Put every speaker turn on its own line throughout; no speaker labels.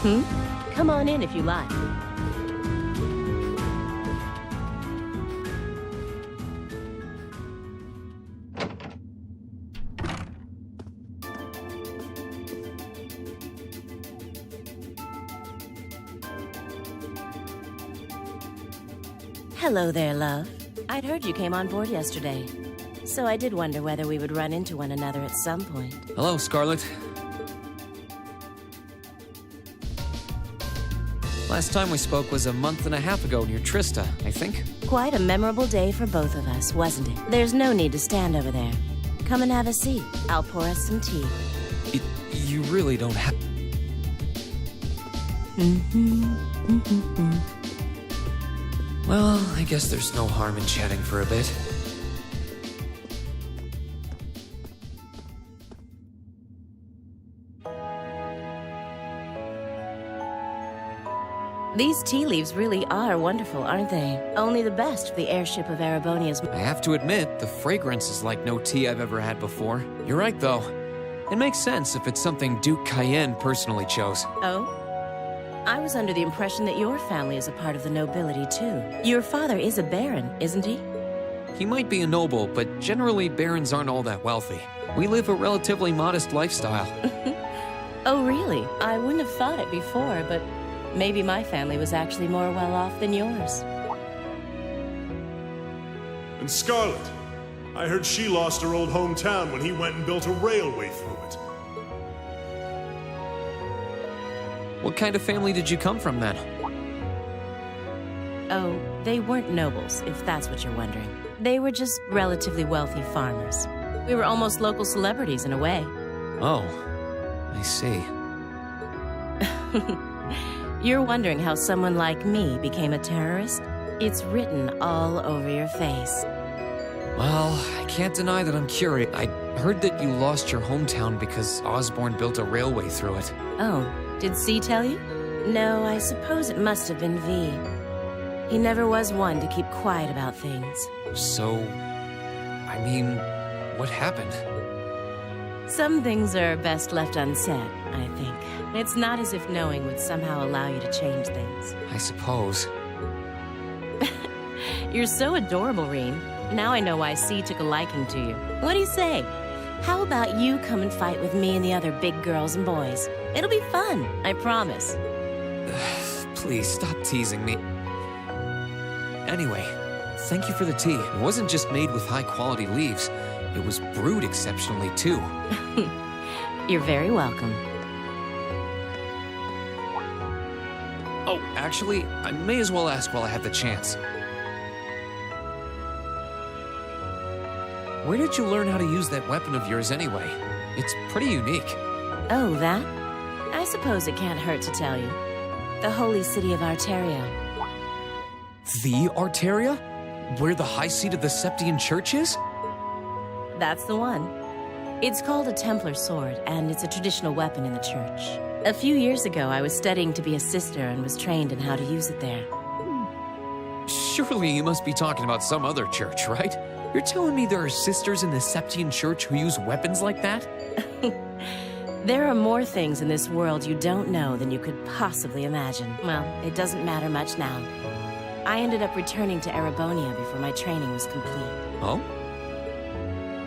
Come on in if you like. Hello there, love. I'd heard you came on board yesterday, so I did wonder whether we would run into one another at some point.
Hello, Scarlet. Last time we spoke was a month and a half ago near Trista, I think.
Quite a memorable day for both of us, wasn't it? There's no need to stand over there. Come and have a seat. I'll pour us some tea.
You really don't have... Well, I guess there's no harm in chatting for a bit.
These tea leaves really are wonderful, aren't they? Only the best for the airship of Erebonia's...
I have to admit, the fragrance is like no tea I've ever had before. You're right, though. It makes sense if it's something Duke Cayenne personally chose.
Oh? I was under the impression that your family is a part of the nobility, too. Your father is a baron, isn't he?
He might be a noble, but generally barons aren't all that wealthy. We live a relatively modest lifestyle.
Oh, really? I wouldn't have thought it before, but maybe my family was actually more well-off than yours.
And Scarlet, I heard she lost her old hometown when he went and built a railway through it.
What kind of family did you come from, then?
Oh, they weren't nobles, if that's what you're wondering. They were just relatively wealthy farmers. We were almost local celebrities in a way.
Oh, I see.
You're wondering how someone like me became a terrorist? It's written all over your face.
Well, I can't deny that I'm curious. I heard that you lost your hometown because Osborne built a railway through it.
Oh, did C tell you? No, I suppose it must have been V. He never was one to keep quiet about things.
So, I mean, what happened?
Some things are best left unsaid, I think. It's not as if knowing would somehow allow you to change things.
I suppose.
You're so adorable, Reen. Now I know why C took a liking to you. What do you say? How about you come and fight with me and the other big girls and boys? It'll be fun, I promise.
Please, stop teasing me. Anyway, thank you for the tea. It wasn't just made with high-quality leaves. It was brewed exceptionally, too.
You're very welcome.
Oh, actually, I may as well ask while I have the chance. Where did you learn how to use that weapon of yours anyway? It's pretty unique.
Oh, that? I suppose it can't hurt to tell you. The holy city of Arteria.
The Arteria? Where the high seat of the Septian Church is?
That's the one. It's called a Templar sword, and it's a traditional weapon in the church. A few years ago, I was studying to be a sister and was trained in how to use it there.
Surely you must be talking about some other church, right? You're telling me there are sisters in the Septian Church who use weapons like that?
There are more things in this world you don't know than you could possibly imagine. Well, it doesn't matter much now. I ended up returning to Erebonia before my training was complete.
Oh?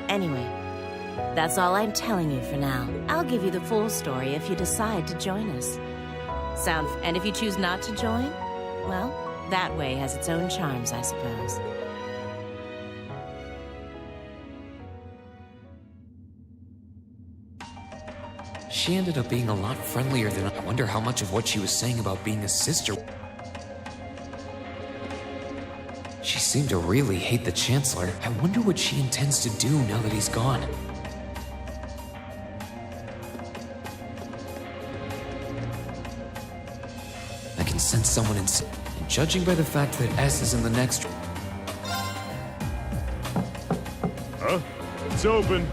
Anyway, that's all I'm telling you for now. I'll give you the full story if you decide to join us. And if you choose not to join, well, that way has its own charms, I suppose.
She ended up being a lot friendlier than I wonder how much of what she was saying about being a sister. She seemed to really hate the Chancellor. I wonder what she intends to do now that he's gone. I can sense someone and judging by the fact that S is in the next...
Huh? It's open.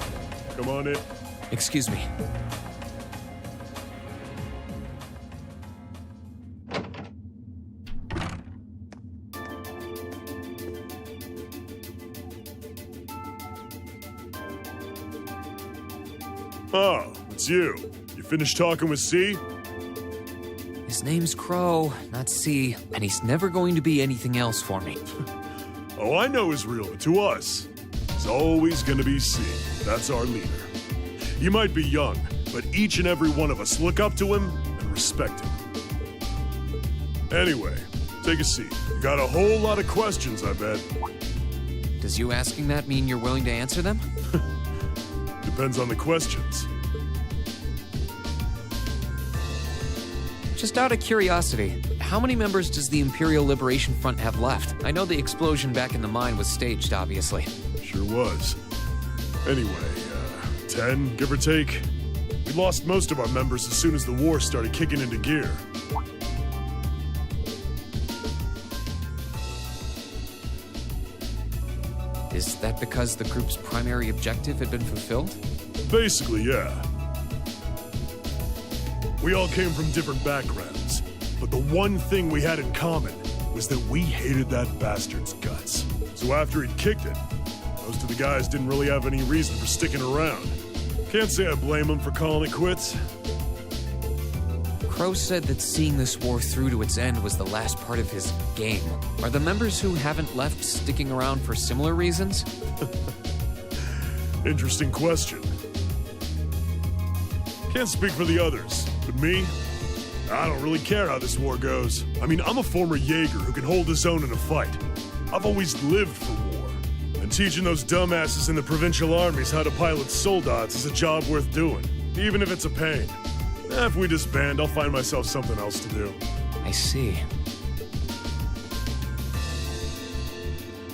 Come on in.
Excuse me.
Oh, it's you. You finished talking with C?
name's Crow, not C, and he's never going to be anything else for me.
Oh, I know his real, but to us, he's always gonna be C. That's our leader. He might be young, but each and every one of us look up to him and respect him. Anyway, take a seat. You got a whole lot of questions, I bet.
Does you asking that mean you're willing to answer them?
Depends on the questions.
Just out of curiosity, how many members does the Imperial Liberation Front have left? I know the explosion back in the mine was staged, obviously.
Sure was. Anyway, 10, give or take. We lost most of our members as soon as the war started kicking into gear.
Is that because the group's primary objective had been fulfilled?
Basically, yeah. We all came from different backgrounds, but the one thing we had in common was that we hated that bastard's guts. So after he'd kicked it, most of the guys didn't really have any reason for sticking around. Can't say I blame them for calling it quits.
Crow said that seeing this war through to its end was the last part of his game. Are the members who haven't left sticking around for similar reasons?
Interesting question. Can't speak for the others, but me, I don't really care how this war goes. I mean, I'm a former Jaeger who can hold his own in a fight. I've always lived for war, and teaching those dumbasses in the provincial armies how to pilot soldats is a job worth doing, even if it's a pain. If we disband, I'll find myself something else to do.
I see.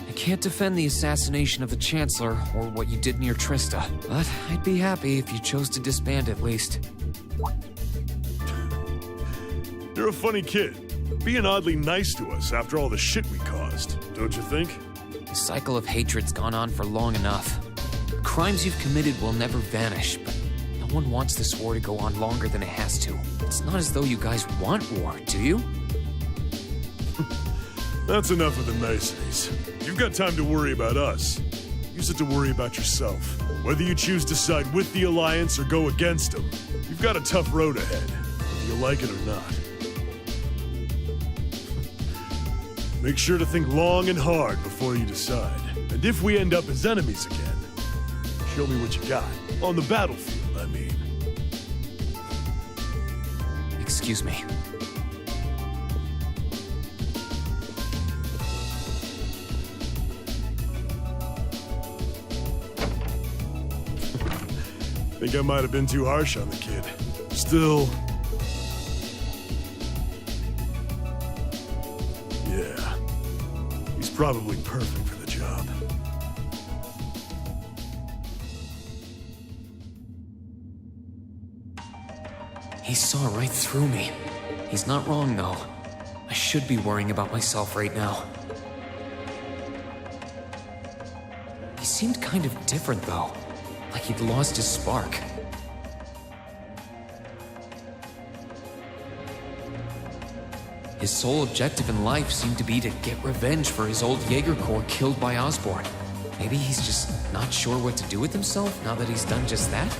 I can't defend the assassination of the Chancellor or what you did near Trista, but I'd be happy if you chose to disband at least.
You're a funny kid, being oddly nice to us after all the shit we caused, don't you think?
The cycle of hatred's gone on for long enough. Crimes you've committed will never vanish, but no one wants this war to go on longer than it has to. It's not as though you guys want war, do you?
That's enough of the niceties. You've got time to worry about us. Use it to worry about yourself. Whether you choose to side with the Alliance or go against them, you've got a tough road ahead, whether you like it or not. Make sure to think long and hard before you decide. And if we end up as enemies again, show me what you got. On the battlefield, I mean.
Excuse me.
Think I might have been too harsh on the kid. Still... yeah. He's probably perfect for the job.
He saw right through me. He's not wrong, though. I should be worrying about myself right now. He seemed kind of different, though. Like he'd lost his spark. His sole objective in life seemed to be to get revenge for his old Jaeger Corps killed by Osborn. Maybe he's just not sure what to do with himself now that he's done just that?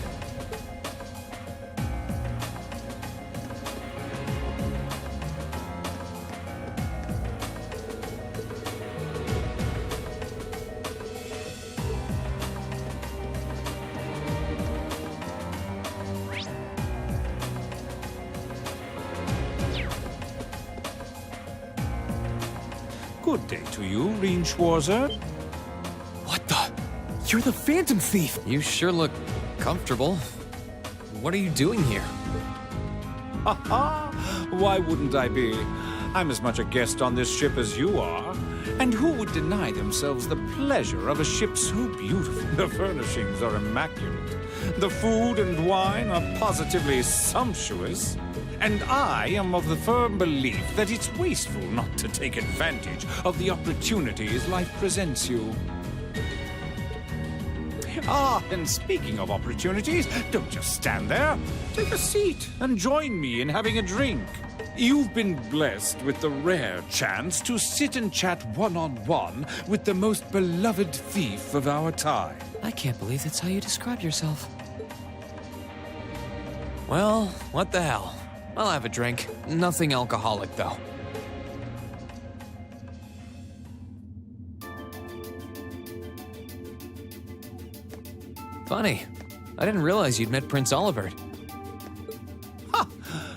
Good day to you, Reinschwarzer.
What the? You're the Phantom Thief! You sure look comfortable. What are you doing here?
Ha ha! Why wouldn't I be? I'm as much a guest on this ship as you are. And who would deny themselves the pleasure of a ship so beautiful? The furnishings are immaculate. The food and wine are positively sumptuous. And I am of the firm belief that it's wasteful not to take advantage of the opportunities life presents you. Ah, and speaking of opportunities, don't just stand there. Take a seat and join me in having a drink. You've been blessed with the rare chance to sit and chat one-on-one with the most beloved thief of our time.
I can't believe that's how you describe yourself. Well, what the hell? I'll have a drink. Nothing alcoholic, though. Funny. I didn't realize you'd met Prince Olivert.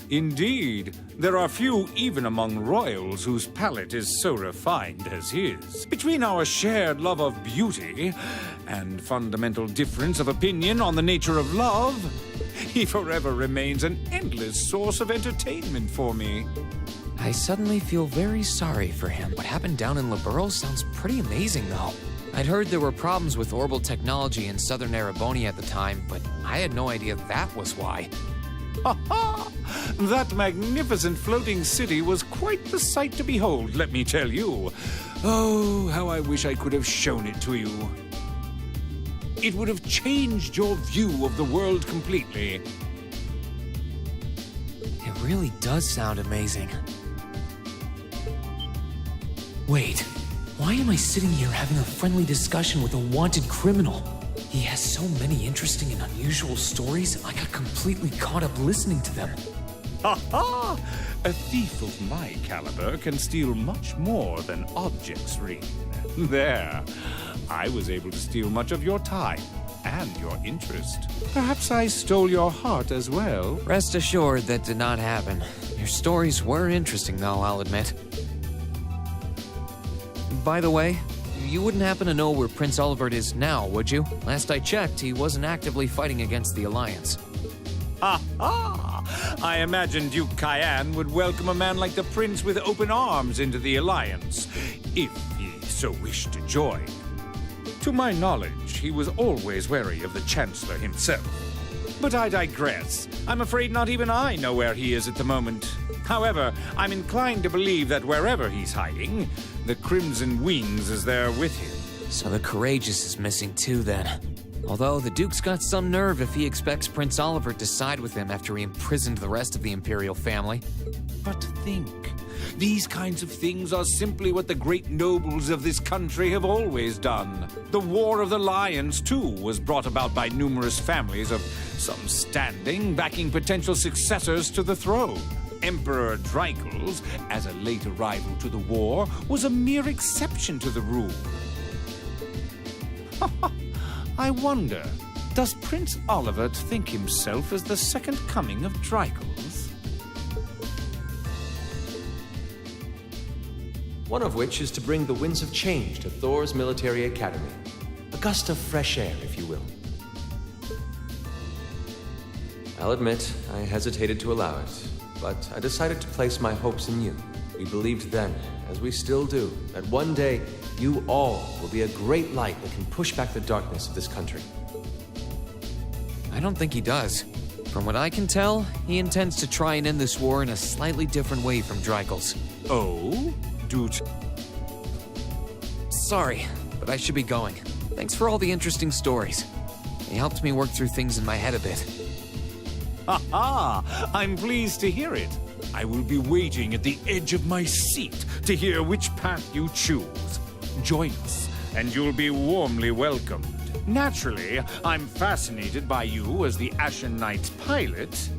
Indeed, there are few even among royals whose palate is so refined as his. Between our shared love of beauty and fundamental difference of opinion on the nature of love, he forever remains an endless source of entertainment for me.
I suddenly feel very sorry for him. What happened down in Liberl sounds pretty amazing, though. I'd heard there were problems with orbital technology in southern Erebonia at the time, but I had no idea that was why.
Ha ha! That magnificent floating city was quite the sight to behold, let me tell you. Oh, how I wish I could have shown it to you. It would have changed your view of the world completely.
It really does sound amazing. Wait, why am I sitting here having a friendly discussion with a wanted criminal? He has so many interesting and unusual stories, I got completely caught up listening to them.
Ha ha! A thief of my caliber can steal much more than objects, Reed. There. I was able to steal much of your time and your interest. Perhaps I stole your heart as well.
Rest assured that did not happen. Your stories were interesting, though, I'll admit. By the way, you wouldn't happen to know where Prince Olivert is now, would you? Last I checked, he wasn't actively fighting against the Alliance.
Ha ha! I imagine Duke Cayenne would welcome a man like the Prince with open arms into the Alliance, if he so wished to join. To my knowledge, he was always wary of the Chancellor himself. But I digress. I'm afraid not even I know where he is at the moment. However, I'm inclined to believe that wherever he's hiding, the Crimson Wings is there with him.
So the Courageous is missing too, then. Although the Duke's got some nerve if he expects Prince Olivert to side with him after he imprisoned the rest of the Imperial family.
But think, these kinds of things are simply what the great nobles of this country have always done. The War of the Lions, too, was brought about by numerous families of some standing backing potential successors to the throne. Emperor Dreikel's, as a late arrival to the war, was a mere exception to the rule. I wonder, does Prince Olivert think himself as the second coming of Dreikel's?
One of which is to bring the winds of change to Thor's military academy. A gust of fresh air, if you will. I'll admit, I hesitated to allow it, but I decided to place my hopes in you. We believed then, as we still do, that one day you all will be a great light that can push back the darkness of this country.
I don't think he does. From what I can tell, he intends to try and end this war in a slightly different way from Dreikel's.
Oh?
Sorry, but I should be going. Thanks for all the interesting stories. They helped me work through things in my head a bit.
Ha ha! I'm pleased to hear it. I will be waiting at the edge of my seat to hear which path you choose. Join us, and you'll be warmly welcomed. Naturally, I'm fascinated by you as the Ashen Knight's pilot.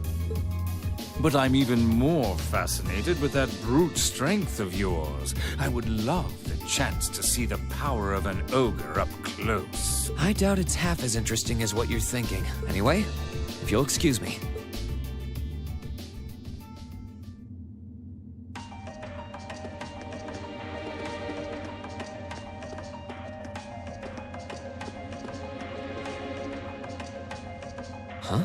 But I'm even more fascinated with that brute strength of yours. I would love the chance to see the power of an ogre up close.
I doubt it's half as interesting as what you're thinking. Anyway, if you'll excuse me. Huh?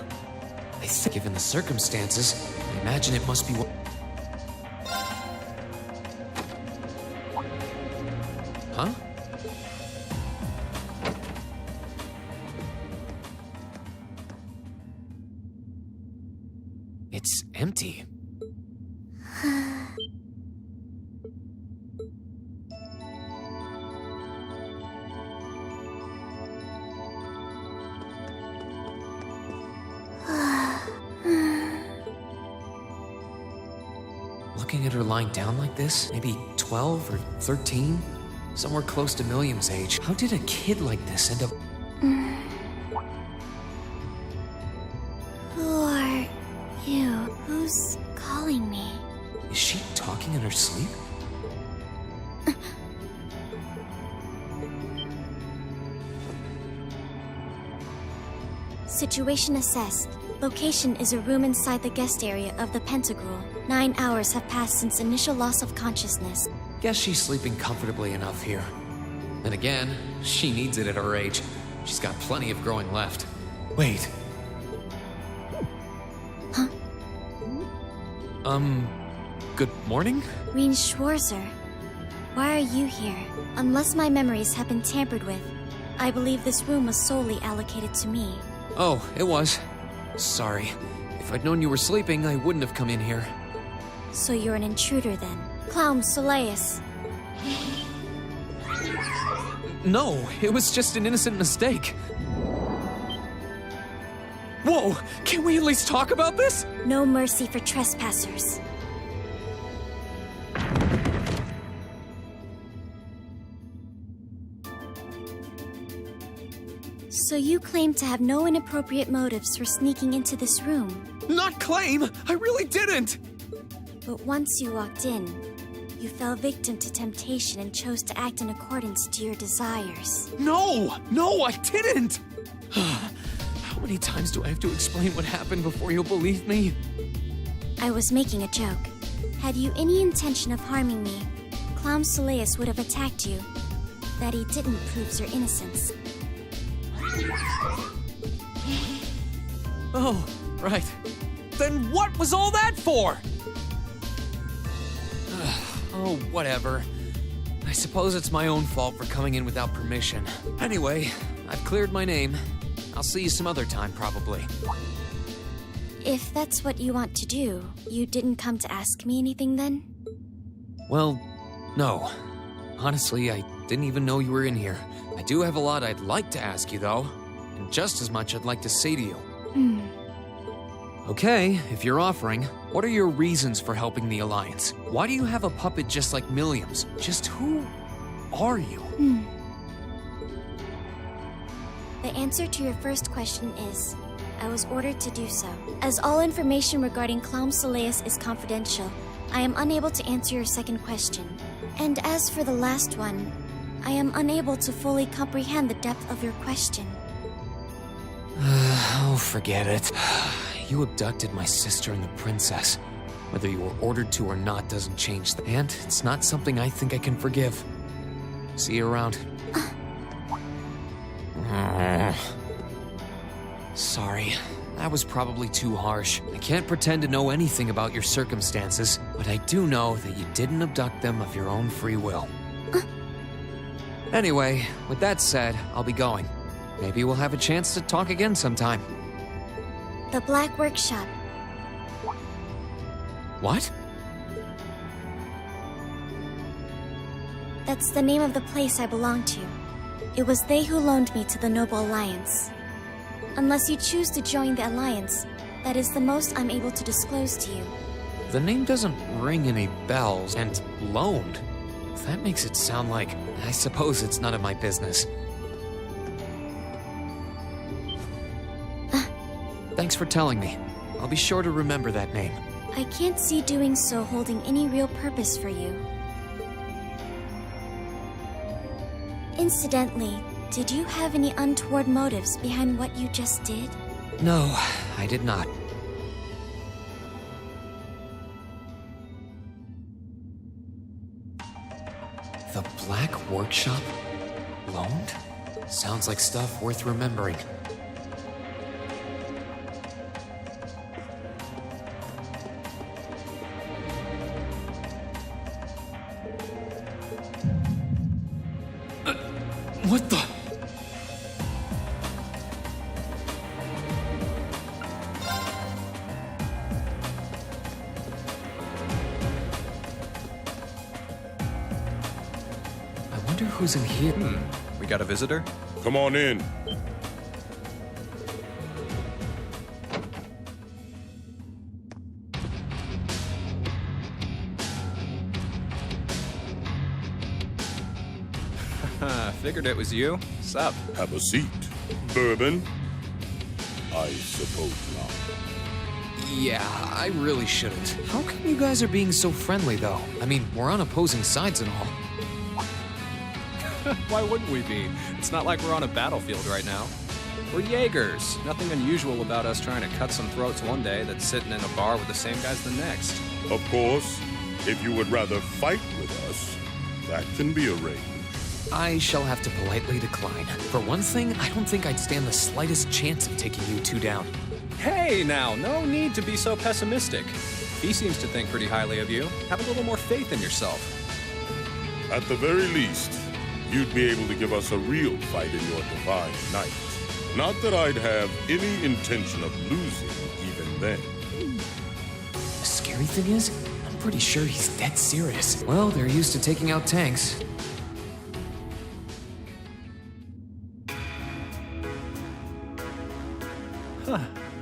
I think given the circumstances, I imagine it must be what... Huh? It's empty. Looking at her lying down like this, maybe 12 or 13? Somewhere close to Milliam's age. How did a kid like this end up...
Who are you? Who's calling me.
Is she talking in her sleep?
Situation assessed. Location is a room inside the guest area of the Pentagram. 9 hours have passed since initial loss of consciousness.
Guess she's sleeping comfortably enough here. And again, she needs it at her age. She's got plenty of growing left. Wait.
Huh?
Good morning?
Reen Schwarzer. Why are you here? Unless my memories have been tampered with, I believe this room was solely allocated to me.
Oh, it was. Sorry. If I'd known you were sleeping, I wouldn't have come in here.
So you're an intruder then? Clown Soleus.
No, it was just an innocent mistake. Whoa! Can we at least talk about this?
No mercy for trespassers. So you claim to have no inappropriate motives for sneaking into this room.
Not claim! I really didn't!
But once you walked in, you fell victim to temptation and chose to act in accordance to your desires.
No! No, I didn't! How many times do I have to explain what happened before you'll believe me?
I was making a joke. Had you any intention of harming me, Clown Soleus would have attacked you. That he didn't proves your innocence.
Oh, right. Then what was all that for? Oh, whatever. I suppose it's my own fault for coming in without permission. Anyway, I've cleared my name. I'll see you some other time, probably.
If that's what you want to do, you didn't come to ask me anything then?
Well, no. Honestly, I didn't even know you were in here. I do have a lot I'd like to ask you, though. And just as much I'd like to say to you. Okay, if you're offering, what are your reasons for helping the Alliance? Why do you have a puppet just like Milliam's? Just who are you?
The answer to your first question is, I was ordered to do so. As all information regarding Clown Soleus is confidential, I am unable to answer your second question. And as for the last one, I am unable to fully comprehend the depth of your question.
Oh, forget it. You abducted my sister and the princess. Whether you were ordered to or not doesn't change that. And it's not something I think I can forgive. See you around. Sorry, that was probably too harsh. I can't pretend to know anything about your circumstances, but I do know that you didn't abduct them of your own free will. Anyway, with that said, I'll be going. Maybe we'll have a chance to talk again sometime.
The Black Workshop.
What?
That's the name of the place I belong to. It was they who loaned me to the Noble Alliance. Unless you choose to join the Alliance, that is the most I'm able to disclose to you.
The name doesn't ring any bells, and loaned. That makes it sound like, I suppose it's none of my business. Thanks for telling me. I'll be sure to remember that name.
I can't see doing so holding any real purpose for you. Incidentally, did you have any untoward motives behind what you just did?
No, I did not. The Black Workshop? Loaned? Sounds like stuff worth remembering. What the? I wonder who's in here.
We got a visitor?
Come on in.
Figured it was you. Sup?
Have a seat. Bourbon? I suppose not.
Yeah, I really shouldn't. How come you guys are being so friendly, though? I mean, we're on opposing sides and all.
Why wouldn't we be? It's not like we're on a battlefield right now. We're Jaegers. Nothing unusual about us trying to cut some throats one day than sitting in a bar with the same guys the next.
Of course, if you would rather fight with us, that can be arranged.
I shall have to politely decline. For one thing, I don't think I'd stand the slightest chance of taking you two down.
Hey now, no need to be so pessimistic. He seems to think pretty highly of you. Have a little more faith in yourself.
At the very least, you'd be able to give us a real fight in your divine night. Not that I'd have any intention of losing even then.
The scary thing is, I'm pretty sure he's dead serious. Well, they're used to taking out tanks.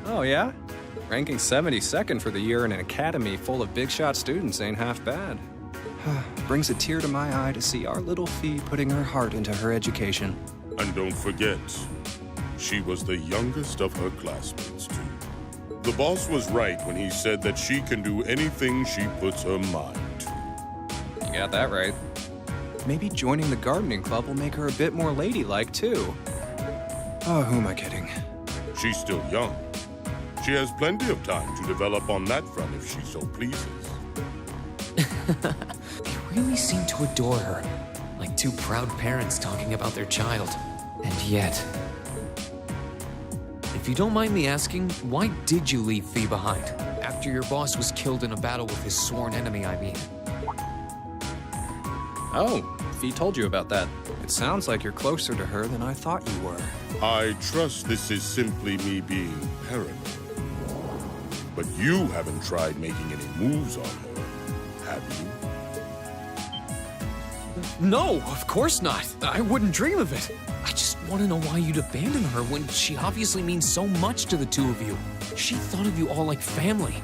Oh yeah? Ranking 72nd for the year in an academy full of big shot students ain't half bad. Brings a tear to my eye to see our little Fee putting her heart into her education.
And don't forget, she was the youngest of her classmates, too. The boss was right when he said that she can do anything she puts her mind to.
You got that right. Maybe joining the gardening club will make her a bit more ladylike, too. Oh, who am I kidding?
She's still young. She has plenty of time to develop on that front if she so pleases.
They really seem to adore her. Like two proud parents talking about their child. And yet... If you don't mind me asking, why did you leave Fee behind? After your boss was killed in a battle with his sworn enemy, I mean.
Oh, Fee told you about that. It sounds like you're closer to her than I thought you were.
I trust this is simply me being paranoid. But you haven't tried making any moves on her, have you?
No, of course not. I wouldn't dream of it. I just want to know why you'd abandon her when she obviously means so much to the two of you. She thought of you all like family.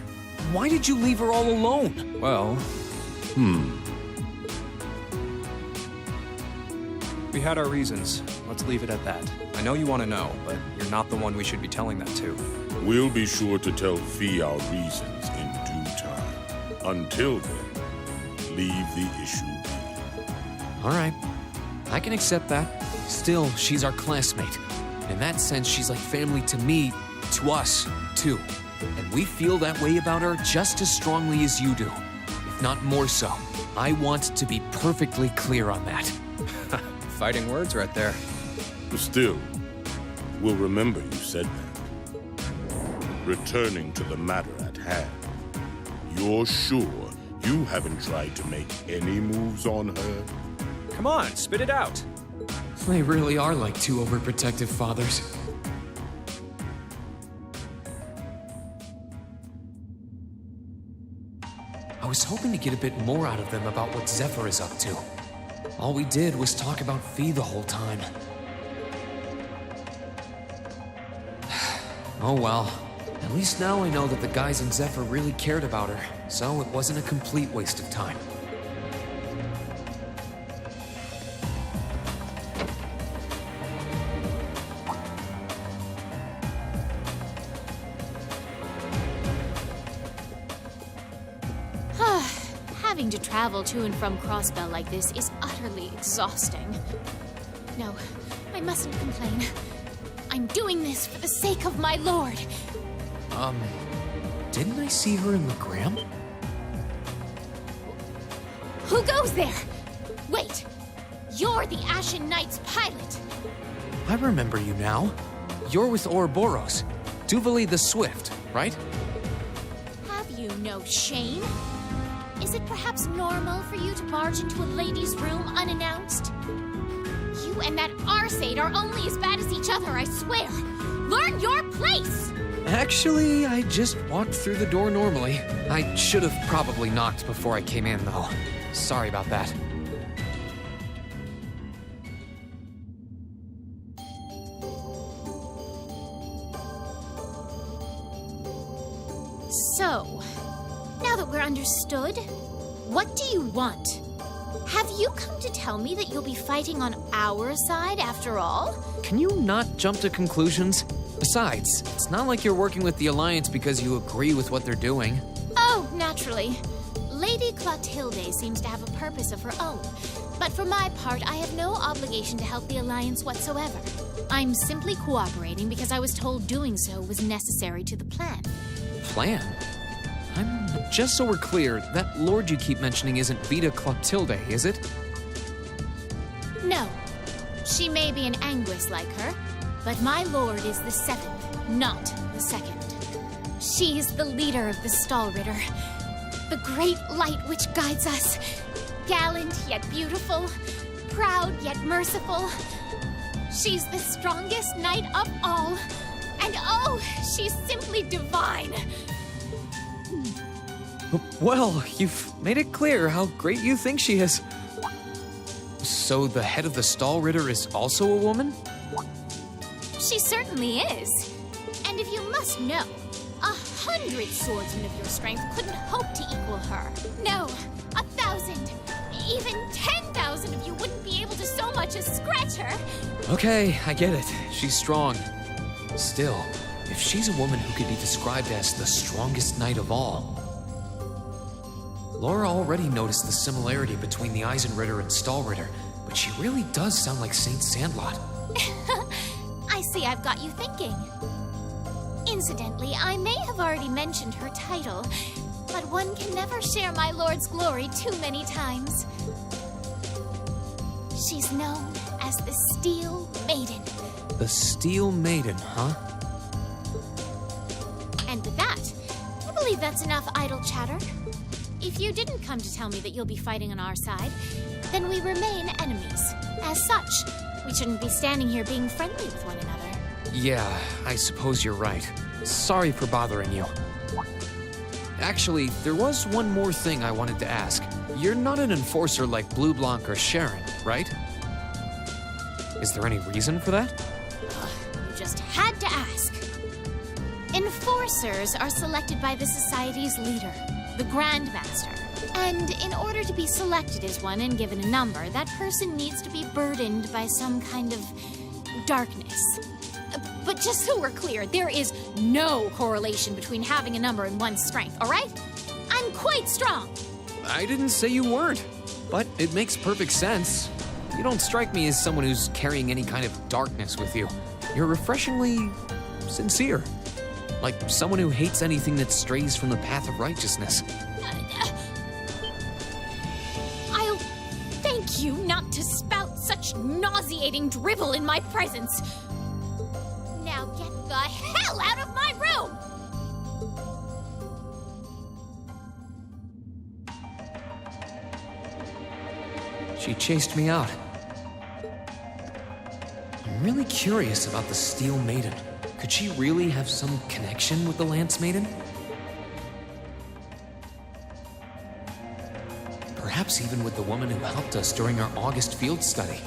Why did you leave her all alone?
Well... We had our reasons. Let's leave it at that. I know you want to know, but you're not the one we should be telling that to.
We'll be sure to tell Fee our reasons in due time. Until then, leave the issue be.
All right, I can accept that. Still, she's our classmate. In that sense, she's like family to me, to us, too. And we feel that way about her just as strongly as you do, if not more so. I want to be perfectly clear on that.
Fighting words right there.
Still, we'll remember you said that. Returning to the matter at hand, you're sure you haven't tried to make any moves on her?
Come on, spit it out.
They really are like two overprotective fathers. I was hoping to get a bit more out of them about what Zephyr is up to. All we did was talk about Fee the whole time. Oh well. At least now I know that the guys in Zephyr really cared about her, so it wasn't a complete waste of time.
Having to travel to and from Crossbell like this is utterly exhausting. No, I mustn't complain. I'm doing this for the sake of my lord.
Didn't I see her in the Gram?
Who goes there? Wait, you're the Ashen Knight's pilot.
I remember you now. You're with Ouroboros. Duvali the Swift, right?
Have you no shame? Is it perhaps normal for you to barge into a lady's room unannounced? You and that Arseid are only as bad as each other, I swear. Learn your place!
Actually, I just walked through the door normally. I should have probably knocked before I came in, though. Sorry about that.
So, now that we're understood, what do you want? Have you come to tell me that you'll be fighting on our side after all?
Can you not jump to conclusions? Besides, it's not like you're working with the Alliance because you agree with what they're doing.
Oh, naturally. Lady Clotilde seems to have a purpose of her own. But for my part, I have no obligation to help the Alliance whatsoever. I'm simply cooperating because I was told doing so was necessary to the plan.
Plan? Just so we're clear, that lord you keep mentioning isn't Vita Clotilde, is it?
No. She may be an Anguis like her, but my lord is the 7th, not the 2nd. She's the leader of the Stallritter, the great light which guides us. Gallant yet beautiful, proud yet merciful. She's the strongest knight of all. And oh, she's simply divine.
Well, you've made it clear how great you think she is. So the head of the Stallritter is also a woman?
She certainly is. And if you must know, 100 swordsmen of your strength couldn't hope to equal her. No, 1,000, even 10,000 of you wouldn't be able to so much as scratch her.
Okay, I get it. She's strong. Still, if she's a woman who could be described as the strongest knight of all, Laura already noticed the similarity between the Eisenritter and Stallritter, but she really does sound like Saint Sandlot.
I see I've got you thinking. Incidentally, I may have already mentioned her title, but one can never share my lord's glory too many times. She's known as the Steel Maiden.
The Steel Maiden, huh?
And with that, I believe that's enough idle chatter. If you didn't come to tell me that you'll be fighting on our side, then we remain enemies. As such, we shouldn't be standing here being friendly with one another.
Yeah, I suppose you're right. Sorry for bothering you. Actually, there was one more thing I wanted to ask. You're not an enforcer like Blue Blanc or Sharon, right? Is there any reason for that?
You just had to ask. Enforcers are selected by the Society's leader, the Grandmaster. And in order to be selected as one and given a number, that person needs to be burdened by some kind of darkness. But just so we're clear, there is no correlation between having a number and one's strength, all right? I'm quite strong.
I didn't say you weren't, but it makes perfect sense. You don't strike me as someone who's carrying any kind of darkness with you. You're refreshingly sincere. Like someone who hates anything that strays from the path of righteousness.
I'll thank you not to spout such nauseating drivel in my presence. Now get the hell out of my room!
She chased me out. I'm really curious about the Steel Maiden. Could she really have some connection with the Lance Maiden? Perhaps even with the woman who helped us during our August field study.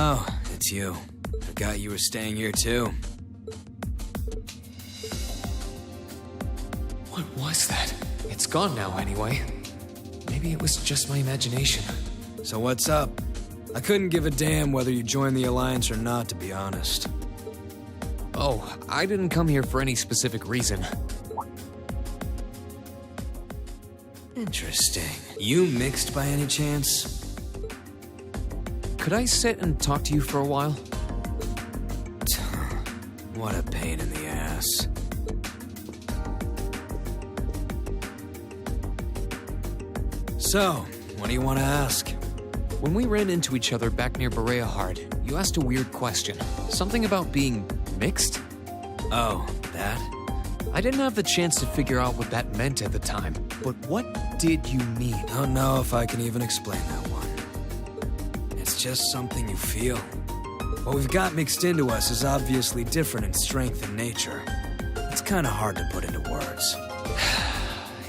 Oh, it's you. Forgot you were staying here too.
What was that? It's gone now anyway. Maybe it was just my imagination.
So what's up? I couldn't give a damn whether you joined the Alliance or not, to be honest.
Oh, I didn't come here for any specific reason.
Interesting. You mixed by any chance?
Could I sit and talk to you for a while?
What a pain in the ass. So, what do you want to ask?
When we ran into each other back near Bereahard, you asked a weird question. Something about being mixed?
Oh, that?
I didn't have the chance to figure out what that meant at the time, but what did you mean?
Don't know if I can even explain that one. It's just something you feel. What we've got mixed into us is obviously different in strength and nature. It's kinda hard to put into words.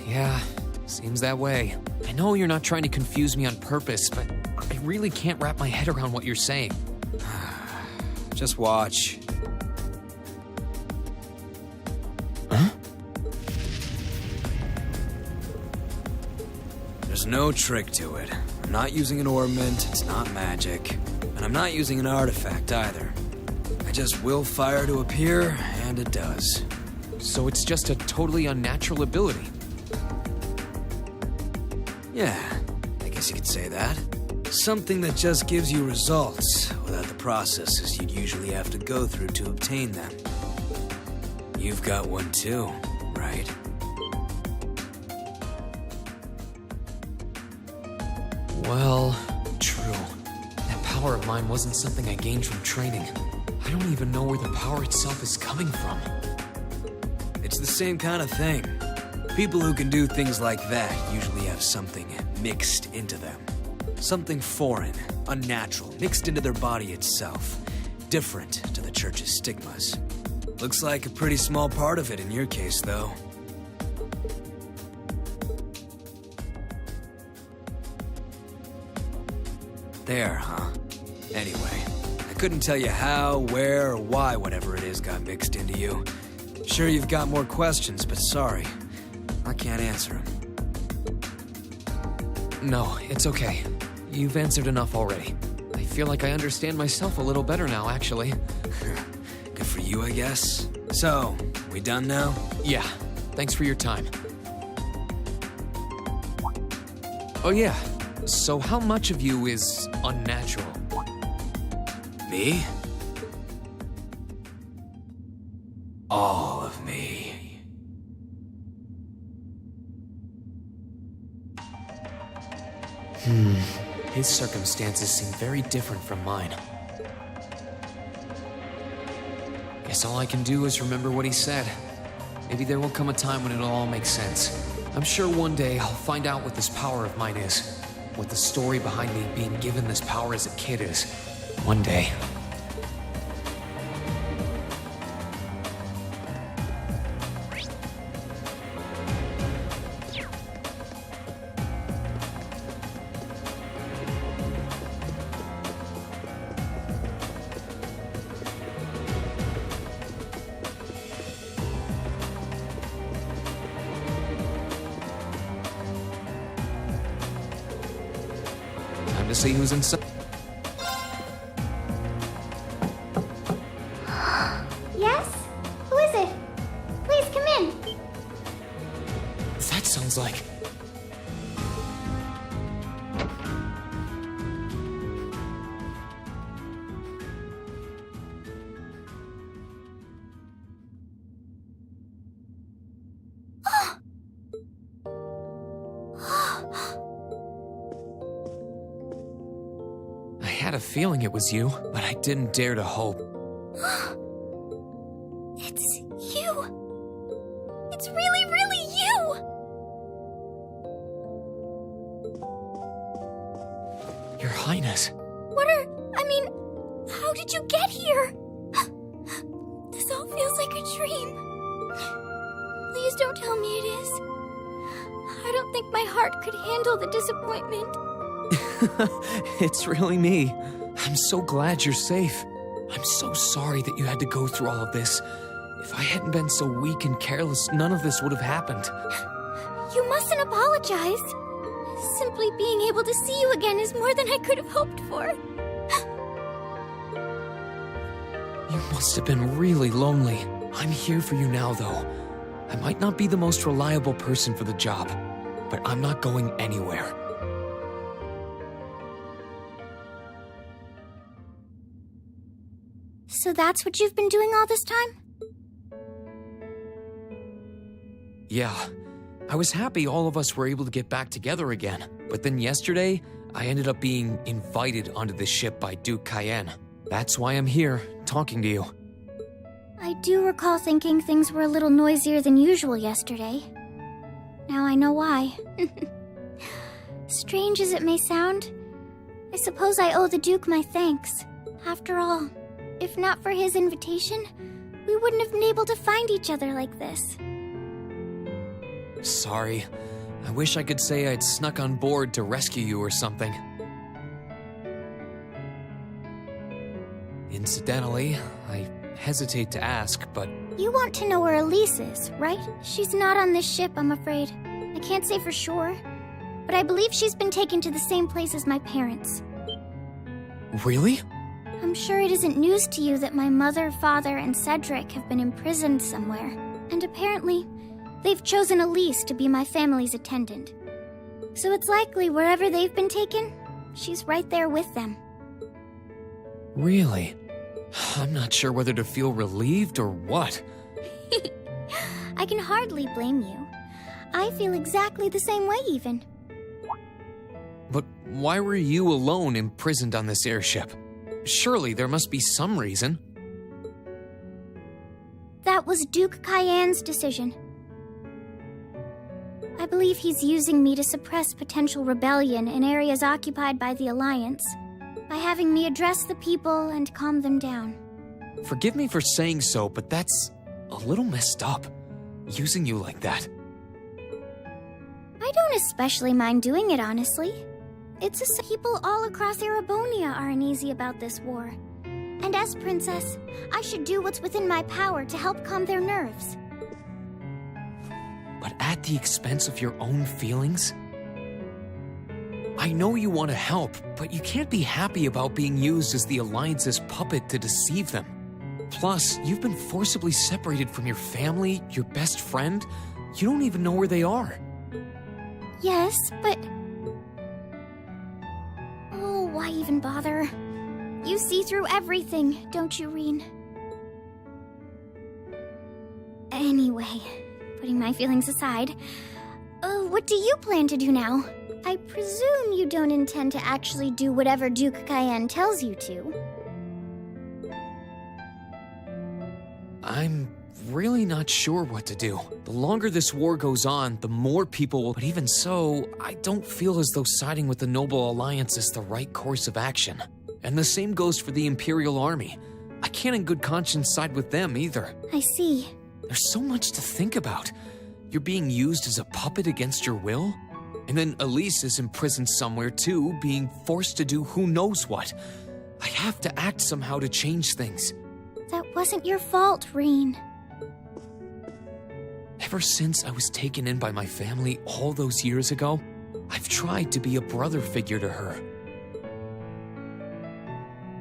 Yeah, seems that way. I know you're not trying to confuse me on purpose, but I really can't wrap my head around what you're saying.
Just watch.
Huh?
There's no trick to it. I'm not using an ornament, it's not magic. And I'm not using an artifact either. I just will fire to appear, and it does.
So it's just a totally unnatural ability.
Yeah, I guess you could say that. Something that just gives you results, without the processes you'd usually have to go through to obtain them. You've got one too, right?
Well, true. That power of mine wasn't something I gained from training. I don't even know where the power itself is coming from.
It's the same kind of thing. People who can do things like that usually have something mixed into them. Something foreign, unnatural, mixed into their body itself. Different to the church's stigmas. Looks like a pretty small part of it in your case, though. There, huh? Anyway, I couldn't tell you how, where, or why whatever it is got mixed into you. Sure you've got more questions, but sorry. I can't answer them.
No, it's okay. You've answered enough already. I feel like I understand myself a little better now, actually.
Good for you, I guess. So, we done now?
Yeah, thanks for your time. Oh yeah, so how much of you is unnatural?
Me? All of me.
His circumstances seem very different from mine. Guess all I can do is remember what he said. Maybe there will come a time when it'll all make sense. I'm sure one day I'll find out what this power of mine is. What the story behind me being given this power as a kid is. One day. Time to see who's inside.
Yes? Who is it? Please come in.
That sounds like... I had a feeling it was you, but I didn't dare to hope.
It's you! It's really, really you!
Your Highness.
How did you get here? This all feels like a dream. Please don't tell me it is. I don't think my heart could handle the disappointment.
It's really me. I'm so glad you're safe. I'm so sorry that you had to go through all of this. If I hadn't been so weak and careless, none of this would have happened.
You mustn't apologize. Simply being able to see you again is more than I could have hoped for.
You must have been really lonely. I'm here for you now, though. I might not be the most reliable person for the job, but I'm not going anywhere.
So that's what you've been doing all this time?
Yeah. I was happy all of us were able to get back together again, but then yesterday, I ended up being invited onto this ship by Duke Cayenne. That's why I'm here, talking to you.
I do recall thinking things were a little noisier than usual yesterday. Now I know why. Strange as it may sound, I suppose I owe the Duke my thanks. After all, if not for his invitation, we wouldn't have been able to find each other like this.
Sorry. I wish I could say I'd snuck on board to rescue you or something. Incidentally, I hesitate to ask, but
You want to know where Elise is, right? She's not on this ship, I'm afraid. I can't say for sure, but I believe she's been taken to the same place as my parents.
really?
I'm sure it isn't news to you that my mother, father, and Cedric have been imprisoned somewhere. And apparently, they've chosen Elise to be my family's attendant. So it's likely wherever they've been taken, she's right there with them.
Really? I'm not sure whether to feel relieved or what.
I can hardly blame you. I feel exactly the same way, even.
But why were you alone imprisoned on this airship? Surely there must be some reason.
That was Duke Cayenne's decision. I believe he's using me to suppress potential rebellion in areas occupied by the Alliance, by having me address the people and calm them down.
Forgive me for saying so, but that's a little messed up, using you like that.
I don't especially mind doing it, honestly. It's just people all across Erebonia are uneasy about this war. And as princess, I should do what's within my power to help calm their nerves.
But at the expense of your own feelings? I know you want to help, but you can't be happy about being used as the Alliance's puppet to deceive them. Plus, you've been forcibly separated from your family, your best friend. You don't even know where they are.
Yes, but... Oh, why even bother? You see through everything, don't you, Reen? Anyway, putting my feelings aside, what do you plan to do now? I presume you don't intend to actually do whatever Duke Cayenne tells you to.
I'm really not sure what to do. The longer this war goes on, the more people will... But even so, I don't feel as though siding with the Noble Alliance is the right course of action. And the same goes for the Imperial Army. I can't in good conscience side with them either.
I see.
There's so much to think about. You're being used as a puppet against your will? And then Elise is imprisoned somewhere too, being forced to do who knows what. I have to act somehow to change things.
That wasn't your fault, Reen.
Ever since I was taken in by my family all those years ago, I've tried to be a brother figure to her.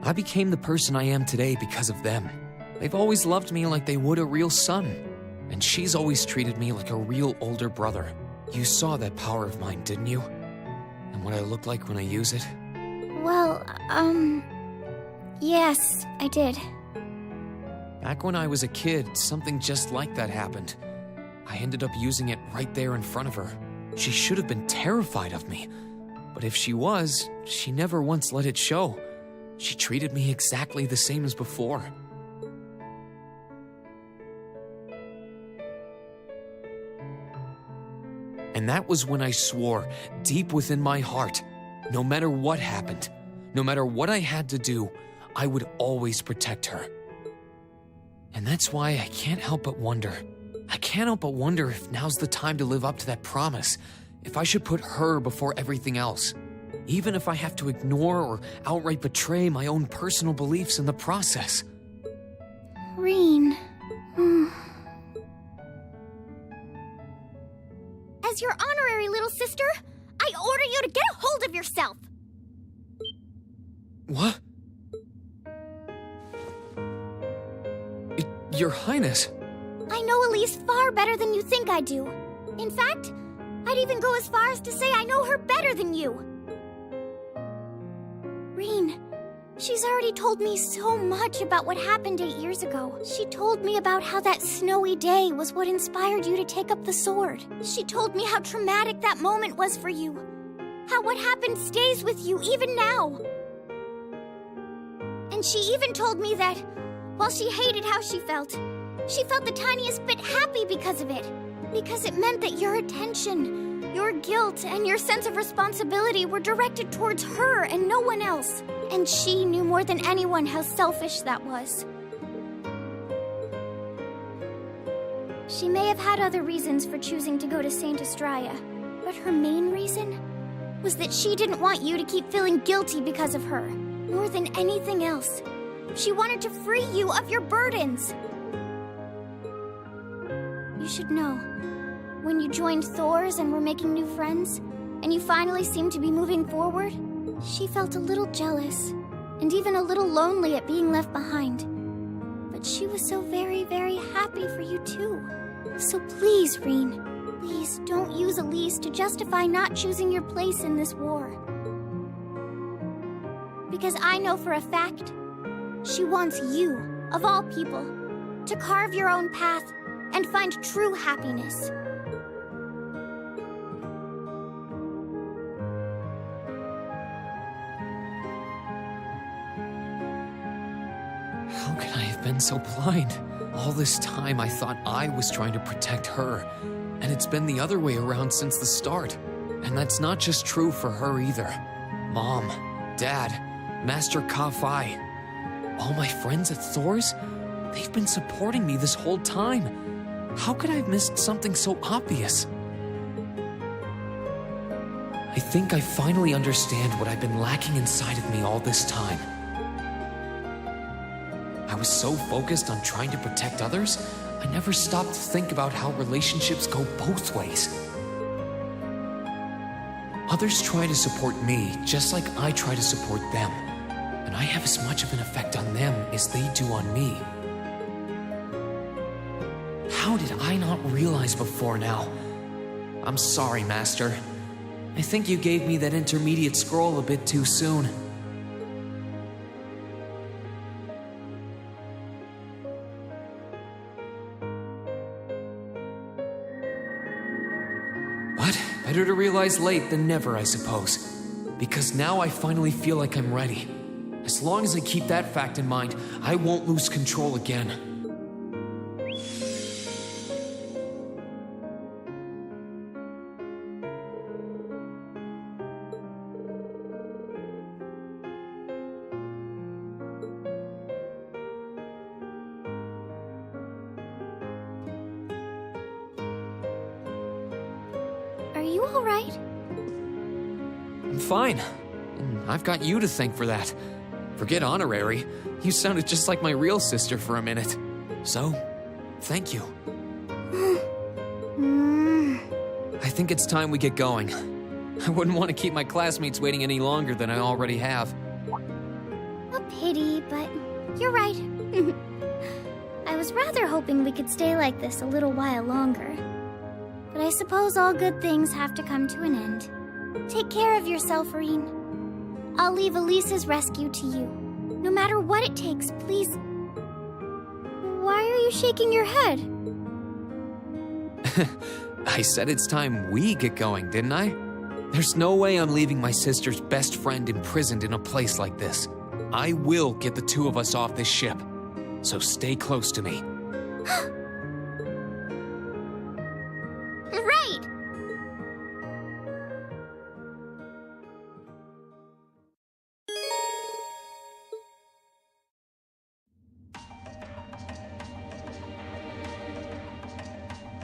I became the person I am today because of them. They've always loved me like they would a real son, and she's always treated me like a real older brother. You saw that power of mine, didn't you? And what I look like when I use it?
Well, yes, I did.
Back when I was a kid, something just like that happened. I ended up using it right there in front of her. She should have been terrified of me. But if she was, she never once let it show. She treated me exactly the same as before. And that was when I swore, deep within my heart, no matter what happened, no matter what I had to do, I would always protect her. And that's why I can't help but wonder. I can't help but wonder if now's the time to live up to that promise, if I should put her before everything else, even if I have to ignore or outright betray my own personal beliefs in the process.
Reen. As your honorary little sister, I order you to get a hold of yourself!
What? Your Highness.
I know Elise far better than you think I do. In fact, I'd even go as far as to say I know her better than you. Reen, she's already told me so much about what happened 8 years ago. She told me about how that snowy day was what inspired you to take up the sword. She told me how traumatic that moment was for you. How what happened stays with you even now. And she even told me that, while she hated how she felt the tiniest bit happy because of it. Because it meant that your attention, your guilt, and your sense of responsibility were directed towards her and no one else. And she knew more than anyone how selfish that was.
She may have had other reasons for choosing to go to Saint Estrella, but her main reason was that she didn't want you to keep feeling guilty because of her. More than anything else, she wanted to free you of your burdens. You should know, when you joined Thor's and were making new friends, and you finally seemed to be moving forward, she felt a little jealous, and even a little lonely at being left behind. But she was so very, very happy for you too. So please, Reen, please don't use Elise to justify not choosing your place in this war. Because I know for a fact, she wants you, of all people, to carve your own path and find true happiness.
How could I have been so blind? All this time I thought I was trying to protect her, and it's been the other way around since the start. And that's not just true for her either. Mom, Dad, Master Ka-Fai, all my friends at Thor's, they've been supporting me this whole time. How could I have missed something so obvious? I think I finally understand what I've been lacking inside of me all this time. I was so focused on trying to protect others, I never stopped to think about how relationships go both ways. Others try to support me just like I try to support them, and I have as much of an effect on them as they do on me. How did I not realize before now? I'm sorry, Master. I think you gave me that intermediate scroll a bit too soon. But better to realize late than never, I suppose. Because now I finally feel like I'm ready. As long as I keep that fact in mind, I won't lose control again.
Are you all right?
I'm fine. And I've got you to thank for that. Forget honorary. You sounded just like my real sister for a minute. So, thank you. I think it's time we get going. I wouldn't want to keep my classmates waiting any longer than I already have.
A pity, but you're right. I was rather hoping we could stay like this a little while longer. But I suppose all good things have to come to an end. Take care of yourself, Reen. I'll leave Elise's rescue to you. No matter what it takes, please. Why are you shaking your head?
I said it's time we get going, didn't I? There's no way I'm leaving my sister's best friend imprisoned in a place like this. I will get the two of us off this ship. So stay close to me.
Right!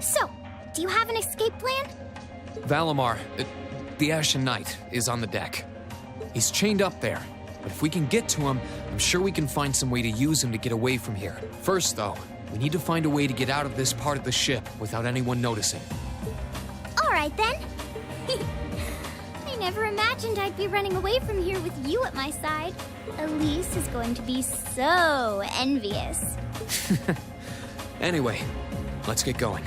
So, do you have an escape plan?
Valimar, the Ashen Knight, is on the deck. He's chained up there, but if we can get to him, I'm sure we can find some way to use him to get away from here. First, though, we need to find a way to get out of this part of the ship without anyone noticing.
All right, then. I never imagined I'd be running away from here with you at my side. Elise is going to be so envious.
Anyway, let's get going.